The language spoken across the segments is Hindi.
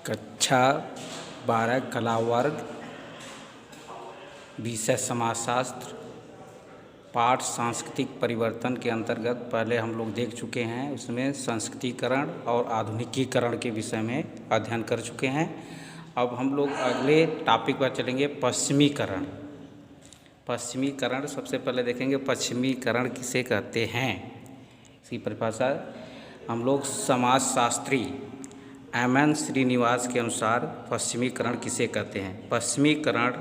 कक्षा 12 कला वर्ग, विषय समाजशास्त्र, पाठ सांस्कृतिक परिवर्तन के अंतर्गत पहले हम लोग देख चुके हैं। उसमें संस्कृतिकरण और आधुनिकीकरण के विषय में अध्ययन कर चुके हैं। अब हम लोग अगले टॉपिक पर चलेंगे, पश्चिमीकरण। पश्चिमीकरण सबसे पहले देखेंगे, पश्चिमीकरण किसे कहते हैं। इसकी परिभाषा हम लोग समाजशास्त्री एम.एन. श्रीनिवास के अनुसार पश्चिमीकरण किसे कहते हैं। पश्चिमीकरण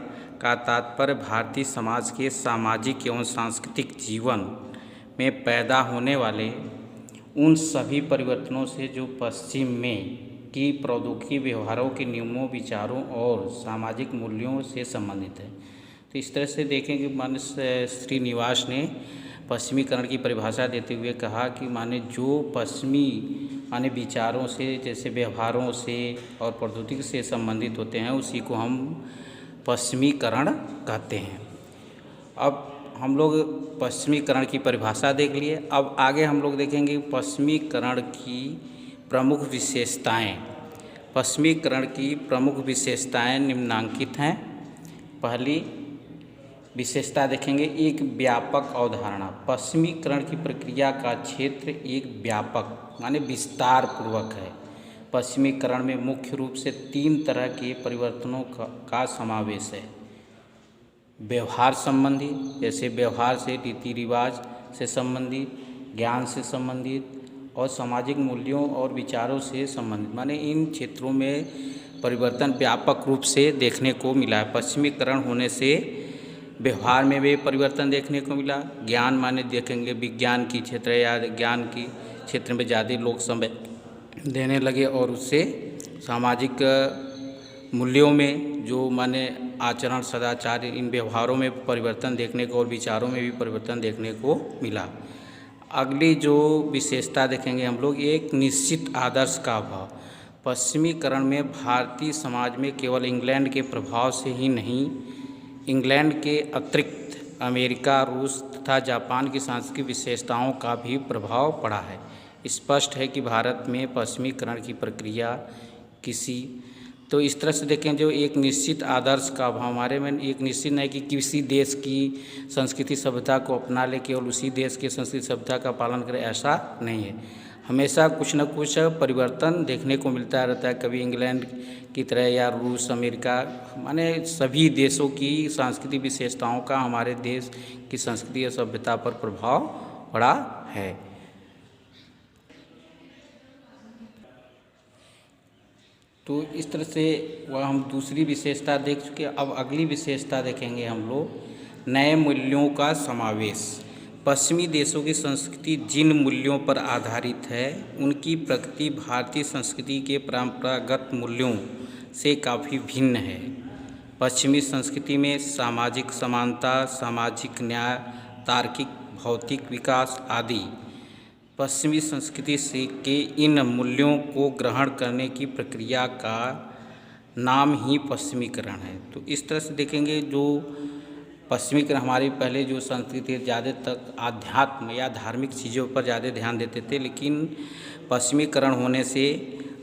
का तात्पर्य भारतीय समाज के सामाजिक एवं सांस्कृतिक जीवन में पैदा होने वाले उन सभी परिवर्तनों से जो पश्चिम में की प्रौद्योगिकी, व्यवहारों के नियमों, विचारों और सामाजिक मूल्यों से संबंधित है। तो इस तरह से देखें कि माननीय श्रीनिवास ने पश्चिमीकरण की परिभाषा देते हुए कहा कि माने जो पश्चिमी माने विचारों से, जैसे व्यवहारों से और प्रौद्योगिकी से संबंधित होते हैं, उसी को हम पश्चिमीकरण कहते हैं। अब हम लोग पश्चिमीकरण की परिभाषा देख लिए। अब आगे हम लोग देखेंगे पश्चिमीकरण की प्रमुख विशेषताएं। पश्चिमीकरण की प्रमुख विशेषताएं निम्नांकित हैं। पहली विशेषता देखेंगे, एक व्यापक अवधारणा। पश्चिमीकरण की प्रक्रिया का क्षेत्र एक व्यापक माने विस्तार पूर्वक है। पश्चिमीकरण में मुख्य रूप से 3 तरह के परिवर्तनों का समावेश है। व्यवहार संबंधी, जैसे व्यवहार से, रीति रिवाज से संबंधित, ज्ञान से संबंधित और सामाजिक मूल्यों और विचारों से संबंधित, माने इन क्षेत्रों में परिवर्तन व्यापक रूप से देखने को मिला है। पश्चिमीकरण होने से व्यवहार में भी परिवर्तन देखने को मिला। ज्ञान माने देखेंगे विज्ञान की क्षेत्र या ज्ञान की क्षेत्र में ज़्यादा लोग समय देने लगे और उससे सामाजिक मूल्यों में जो माने आचरण, सदाचार, इन व्यवहारों में परिवर्तन देखने को और विचारों में भी परिवर्तन देखने को मिला। अगली जो विशेषता देखेंगे हम लोग, एक निश्चित आदर्श का अभाव। पश्चिमीकरण में भारतीय समाज में केवल इंग्लैंड के प्रभाव से ही नहीं, इंग्लैंड के अतिरिक्त अमेरिका, रूस तथा जापान की सांस्कृतिक विशेषताओं का भी प्रभाव पड़ा है। स्पष्ट है कि भारत में पश्चिमीकरण की प्रक्रिया तो इस तरह से देखें, जो एक निश्चित आदर्श का अभाव, हमारे में एक निश्चित नहीं कि किसी देश की संस्कृति सभ्यता को अपना ले, केवल उसी देश की संस्कृति सभ्यता का पालन करें, ऐसा नहीं है। हमेशा कुछ न कुछ परिवर्तन देखने को मिलता रहता है। कभी इंग्लैंड की तरह या रूस, अमेरिका, माने सभी देशों की सांस्कृतिक विशेषताओं का हमारे देश की संस्कृति और सभ्यता पर प्रभाव पड़ा है। तो इस तरह से वह हम दूसरी विशेषता देख चुके। अब अगली विशेषता देखेंगे हम लोग, नए मूल्यों का समावेश। पश्चिमी देशों की संस्कृति जिन मूल्यों पर आधारित है, उनकी प्रकृति भारतीय संस्कृति के परंपरागत मूल्यों से काफ़ी भिन्न है। पश्चिमी संस्कृति में सामाजिक समानता, सामाजिक न्याय, तार्किक भौतिक विकास आदि पश्चिमी संस्कृति से के इन मूल्यों को ग्रहण करने की प्रक्रिया का नाम ही पश्चिमीकरण है। तो इस तरह से देखेंगे, जो पश्चिमीकरण हमारी पहले जो संस्कृति ज़्यादा तक आध्यात्म या धार्मिक चीज़ों पर ज़्यादा ध्यान देते थे, लेकिन पश्चिमीकरण होने से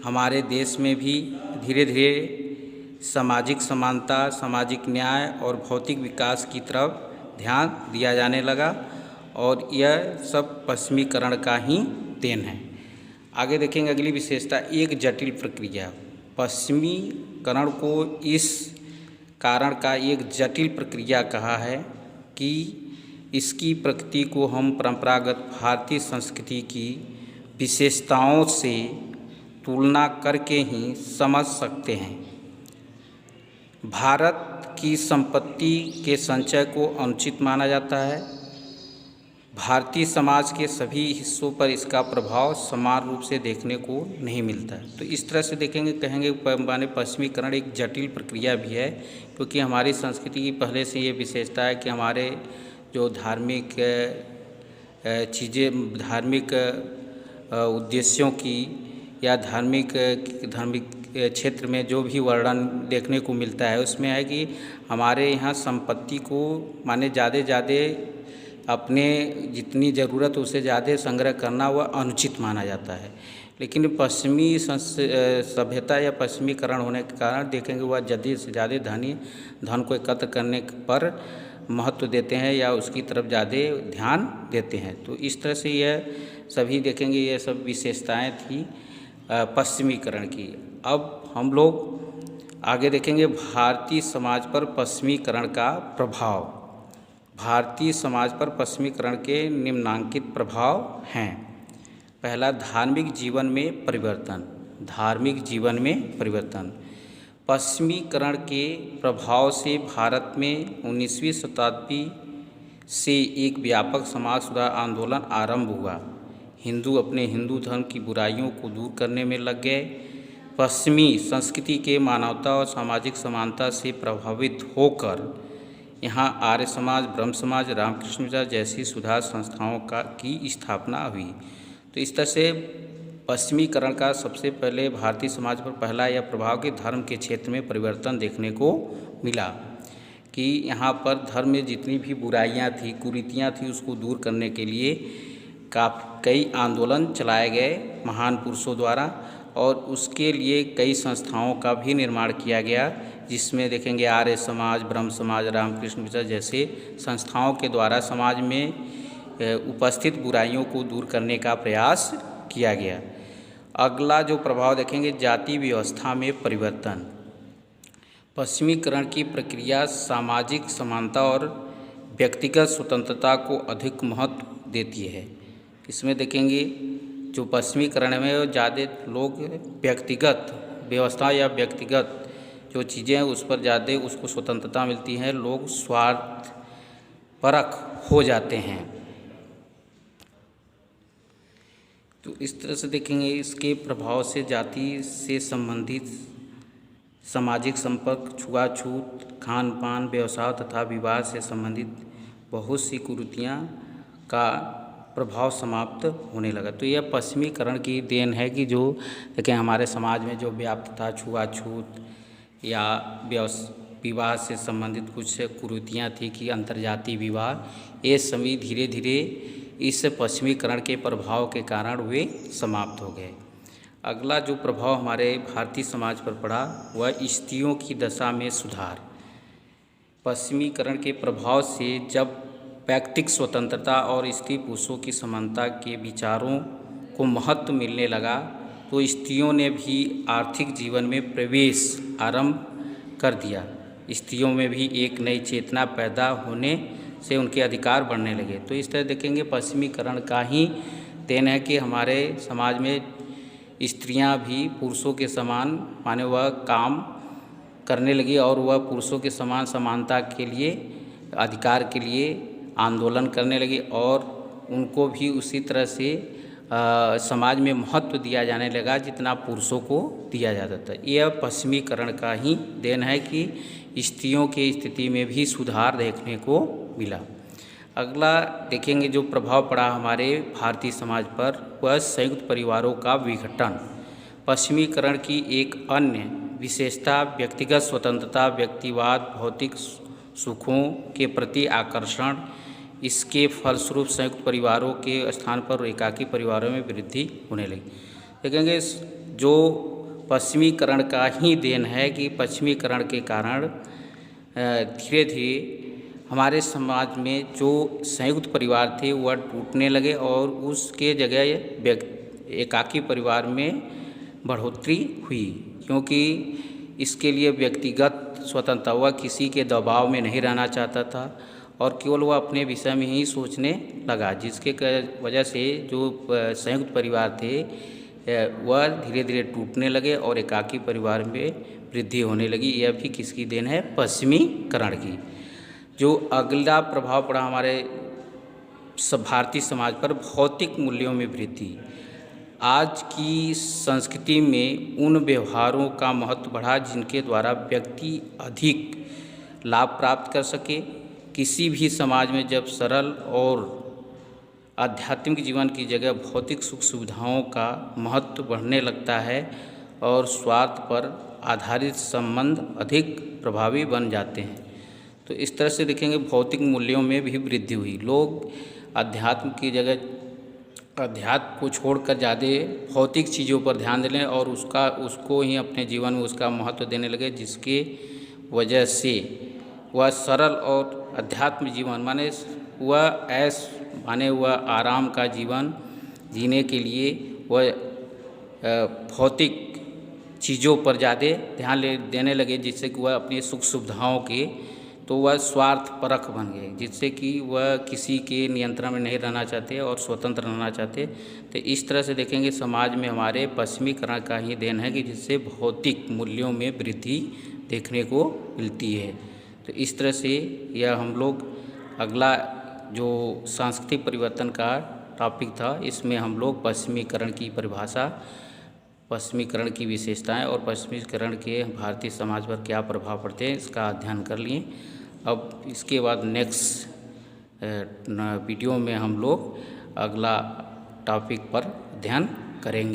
हमारे देश में भी धीरे धीरे सामाजिक समानता, सामाजिक न्याय और भौतिक विकास की तरफ ध्यान दिया जाने लगा और यह सब पश्चिमीकरण का ही देन है। आगे देखेंगे अगली विशेषता, एक जटिल प्रक्रिया। पश्चिमीकरण को इस कारण का एक जटिल प्रक्रिया कहा है कि इसकी प्रकृति को हम परंपरागत भारतीय संस्कृति की विशेषताओं से तुलना करके ही समझ सकते हैं। भारत की संपत्ति के संचय को अनुचित माना जाता है। भारतीय समाज के सभी हिस्सों पर इसका प्रभाव समान रूप से देखने को नहीं मिलता है। तो इस तरह से देखेंगे, कहेंगे माने पश्चिमीकरण एक जटिल प्रक्रिया भी है, क्योंकि हमारी संस्कृति की पहले से ये विशेषता है कि हमारे जो धार्मिक चीज़ें, धार्मिक उद्देश्यों की या धार्मिक क्षेत्र में जो भी वर्णन देखने को मिलता है, उसमें है कि हमारे यहाँ संपत्ति को माने ज़्यादा अपने जितनी ज़रूरत उससे ज़्यादा संग्रह करना वह अनुचित माना जाता है। लेकिन पश्चिमी सभ्यता या पश्चिमीकरण होने के कारण देखेंगे वह ज़्यादा से ज़्यादा धन को एकत्र करने पर महत्व देते हैं या उसकी तरफ ज़्यादा ध्यान देते हैं। तो इस तरह से यह सभी देखेंगे ये सब विशेषताएं थी पश्चिमीकरण की। अब हम लोग आगे देखेंगे भारतीय समाज पर पश्चिमीकरण का प्रभाव। भारतीय समाज पर पश्चिमीकरण के निम्नांकित प्रभाव हैं। पहला, धार्मिक जीवन में परिवर्तन। धार्मिक जीवन में परिवर्तन। पश्चिमीकरण के प्रभाव से भारत में 19वीं शताब्दी से एक व्यापक समाज सुधार आंदोलन आरंभ हुआ। हिंदू अपने हिंदू धर्म की बुराइयों को दूर करने में लग गए। पश्चिमी संस्कृति के मानवता और सामाजिक समानता से प्रभावित होकर यहाँ आर्य समाज, ब्रह्म समाज, रामकृष्ण मिशन जैसी सुधार संस्थाओं की स्थापना हुई। तो इस तरह से पश्चिमीकरण का सबसे पहले भारतीय समाज पर पहला यह प्रभाव कि धर्म के क्षेत्र में परिवर्तन देखने को मिला कि यहाँ पर धर्म में जितनी भी बुराइयाँ थी, कुरीतियाँ थी, उसको दूर करने के लिए कई आंदोलन चलाए गए महान पुरुषों द्वारा और उसके लिए कई संस्थाओं का भी निर्माण किया गया, जिसमें देखेंगे आर्य समाज, ब्रह्म समाज, रामकृष्ण मिशन जैसे संस्थाओं के द्वारा समाज में उपस्थित बुराइयों को दूर करने का प्रयास किया गया। अगला जो प्रभाव देखेंगे जाति व्यवस्था में परिवर्तन। पश्चिमीकरण की प्रक्रिया सामाजिक समानता और व्यक्तिगत स्वतंत्रता को अधिक महत्व देती है। इसमें देखेंगे जो पश्चिमीकरण में ज़्यादा लोग व्यक्तिगत व्यवस्था या व्यक्तिगत जो चीज़ें हैं उस पर ज़्यादा उसको स्वतंत्रता मिलती है, लोग स्वार्थपरक हो जाते हैं। तो इस तरह से देखेंगे इसके प्रभाव से जाति से संबंधित सामाजिक संपर्क, छुआछूत, खान पान, व्यवसाय तथा विवाह से संबंधित बहुत सी कुरीतियाँ का प्रभाव समाप्त होने लगा। तो यह पश्चिमीकरण की देन है कि जो देखें हमारे समाज में जो व्याप्त था, छुआछूत या विवाह से संबंधित कुछ कुरीतियाँ थी कि अंतर्जातीय विवाह, ये सभी धीरे धीरे इस पश्चिमीकरण के प्रभाव के कारण वे समाप्त हो गए। अगला जो प्रभाव हमारे भारतीय समाज पर पड़ा वह स्त्रियों की दशा में सुधार। पश्चिमीकरण के प्रभाव से जब व्यक्तिगत स्वतंत्रता और स्त्री पुरुषों की समानता के विचारों को महत्व मिलने लगा तो स्त्रियों ने भी आर्थिक जीवन में प्रवेश आरंभ कर दिया। स्त्रियों में भी एक नई चेतना पैदा होने से उनके अधिकार बढ़ने लगे। तो इस तरह देखेंगे पश्चिमीकरण का ही देन है कि हमारे समाज में स्त्रियां भी पुरुषों के समान माने वह काम करने लगी और वह पुरुषों के समान समानता के लिए, अधिकार के लिए आंदोलन करने लगी और उनको भी उसी तरह से समाज में महत्व दिया जाने लगा जितना पुरुषों को दिया जाता था। यह पश्चिमीकरण का ही देन है कि स्त्रियों की स्थिति में भी सुधार देखने को मिला। अगला देखेंगे जो प्रभाव पड़ा हमारे भारतीय समाज पर वह संयुक्त परिवारों का विघटन। पश्चिमीकरण की एक अन्य विशेषता व्यक्तिगत स्वतंत्रता, व्यक्तिवाद, भौतिक सुखों के प्रति आकर्षण, इसके फलस्वरूप संयुक्त परिवारों के स्थान पर एकाकी परिवारों में वृद्धि होने लगी। देखेंगे जो पश्चिमीकरण का ही देन है कि पश्चिमीकरण के कारण धीरे धीरे हमारे समाज में जो संयुक्त परिवार थे वह टूटने लगे और उसके जगह एकाकी परिवार में बढ़ोतरी हुई, क्योंकि इसके लिए व्यक्तिगत स्वतंत्रता, वह किसी के दबाव में नहीं रहना चाहता था और केवल वह अपने विषय में ही सोचने लगा, जिसके वजह से जो संयुक्त परिवार थे वह धीरे धीरे टूटने लगे और एकाकी परिवार में वृद्धि होने लगी। यह भी किसकी देन है? पश्चिमीकरण की। जो अगला प्रभाव पड़ा हमारे भारतीय समाज पर भौतिक मूल्यों में वृद्धि। आज की संस्कृति में उन व्यवहारों का महत्व बढ़ा जिनके द्वारा व्यक्ति अधिक लाभ प्राप्त कर सके। किसी भी समाज में जब सरल और आध्यात्मिक जीवन की जगह भौतिक सुख सुविधाओं का महत्व बढ़ने लगता है और स्वार्थ पर आधारित संबंध अधिक प्रभावी बन जाते हैं, तो इस तरह से देखेंगे भौतिक मूल्यों में भी वृद्धि हुई। लोग अध्यात्म की जगह अध्यात्म को छोड़कर ज़्यादा भौतिक चीज़ों पर ध्यान देने और उसको ही अपने जीवन में उसका महत्व देने लगे, जिसके वजह से वह सरल और अध्यात्म जीवन माने वह आराम का जीवन जीने के लिए वह भौतिक चीज़ों पर ज़्यादा ध्यान देने लगे, जिससे कि वह अपनी सुख सुविधाओं के तो वह स्वार्थ परख बन गए, जिससे कि वह किसी के नियंत्रण में नहीं रहना चाहते और स्वतंत्र रहना चाहते। तो इस तरह से देखेंगे समाज में हमारे पश्चिमीकरण का ही देन है कि जिससे भौतिक मूल्यों में वृद्धि देखने को मिलती है। तो इस तरह से यह हम लोग अगला जो सांस्कृतिक परिवर्तन का टॉपिक था, इसमें हम लोग पश्चिमीकरण की परिभाषा, पश्चिमीकरण की विशेषताएं और पश्चिमीकरण के भारतीय समाज पर क्या प्रभाव पड़ते हैं इसका अध्ययन कर लिए। अब इसके बाद नेक्स्ट वीडियो में हम लोग अगला टॉपिक पर अध्ययन करेंगे।